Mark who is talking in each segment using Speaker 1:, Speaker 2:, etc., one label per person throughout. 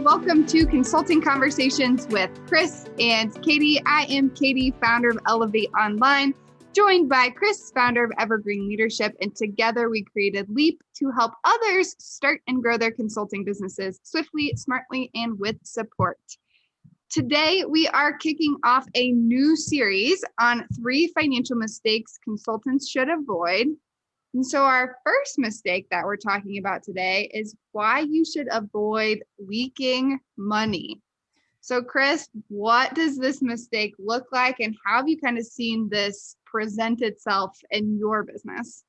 Speaker 1: welcome to Consulting Conversations with Kris and Katie. I am Katie, founder of Elevate Online, joined by Kris, founder of Evergreen Leadership, and together we created Leap to help others start and grow their consulting businesses swiftly, smartly, and with support. Today, we are kicking off a new series on 3 financial mistakes consultants should avoid. And so our first mistake that we're talking about today is why you should avoid leaking money. So Kris, what does this mistake look like, and how have you kind of seen this present itself in your business?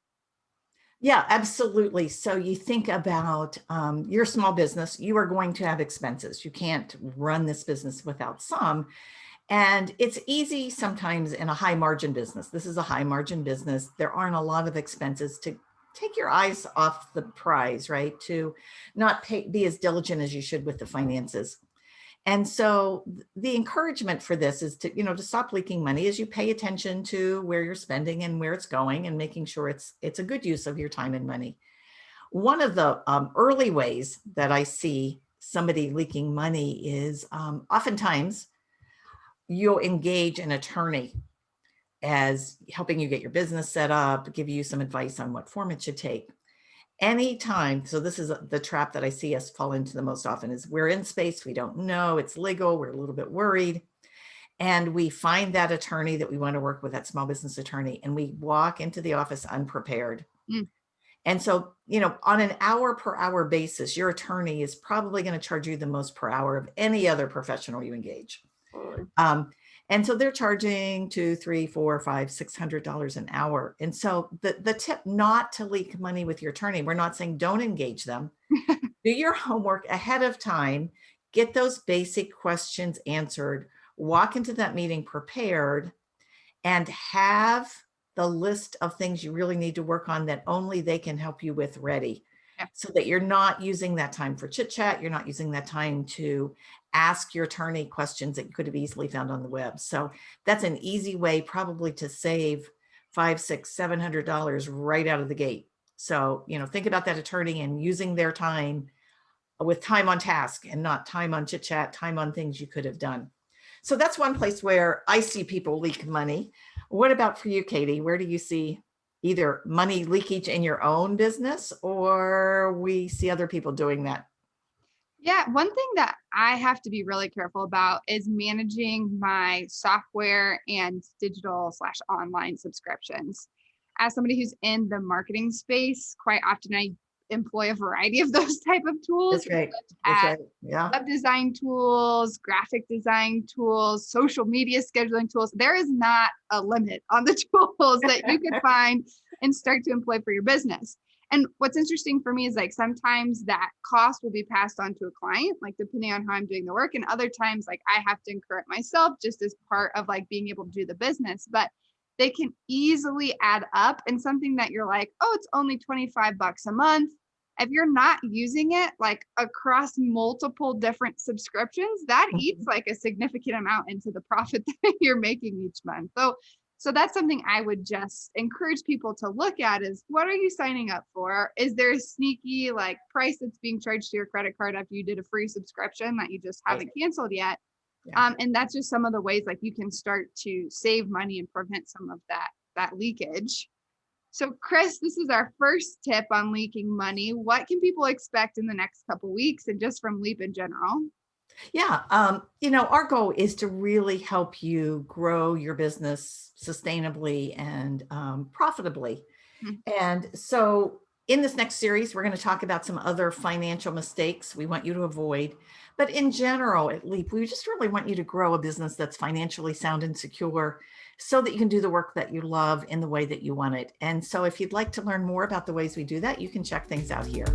Speaker 2: Yeah, absolutely. So you think about your small business, you are going to have expenses. You can't run this business without some. And it's easy sometimes in a high margin business. This is a high margin business. There aren't a lot of expenses to take your eyes off the prize, right? To not be as diligent as you should with the finances. And so the encouragement for this is to stop leaking money as you pay attention to where you're spending and where it's going and making sure it's a good use of your time and money. One of the early ways that I see somebody leaking money is oftentimes you'll engage an attorney as helping you get your business set up, give you some advice on what form it should take. Anytime, so this is the trap that I see us fall into the most often, is we're in space, we don't know, it's legal, we're a little bit worried, and we find that attorney that we want to work with, that small business attorney, and we walk into the office unprepared. And so, on an hour per hour basis, your attorney is probably going to charge you the most per hour of any other professional you engage. And so they're charging $200, $300, $400, $500, $600 an hour. And so the tip not to leak money with your attorney, we're not saying don't engage them. Do your homework ahead of time, get those basic questions answered, walk into that meeting prepared, and have the list of things you really need to work on that only they can help you with ready. So that you're not using that time for chit chat. You're not using that time to ask your attorney questions that you could have easily found on the web. So that's an easy way probably to save $500, $600, $700 right out of the gate. So, think about that attorney and using their time with time on task and not time on chit chat, time on things you could have done. So that's one place where I see people leak money. What about for you, Katie? Where do you see either money leakage in your own business, or we see other people doing that?
Speaker 1: Yeah, one thing that I have to be really careful about is managing my software and digital/online subscriptions. As somebody who's in the marketing space, quite often I employ a variety of those type of tools.
Speaker 2: That's right. That's right. Yeah.
Speaker 1: Web design tools, graphic design tools, social media scheduling tools. There is not a limit on the tools that you can find and start to employ for your business. And what's interesting for me is like sometimes that cost will be passed on to a client, like depending on how I'm doing the work. And other times, like I have to incur it myself just as part of like being able to do the business. But they can easily add up, and something that you're like, oh, it's only $25 a month. If you're not using it like across multiple different subscriptions, that eats like a significant amount into the profit that you're making each month. So that's something I would just encourage people to look at is, what are you signing up for? Is there a sneaky like price that's being charged to your credit card after you did a free subscription that you just haven't canceled yet? Yeah. And that's just some of the ways like you can start to save money and prevent some of that leakage. So Kris, this is our first tip on leaking money. What can people expect in the next couple of weeks and just from Leap in general?
Speaker 2: Yeah. Our goal is to really help you grow your business sustainably and profitably. And so in this next series, we're going to talk about some other financial mistakes we want you to avoid. But in general, at Leap, we just really want you to grow a business that's financially sound and secure so that you can do the work that you love in the way that you want it. And so if you'd like to learn more about the ways we do that, you can check things out here.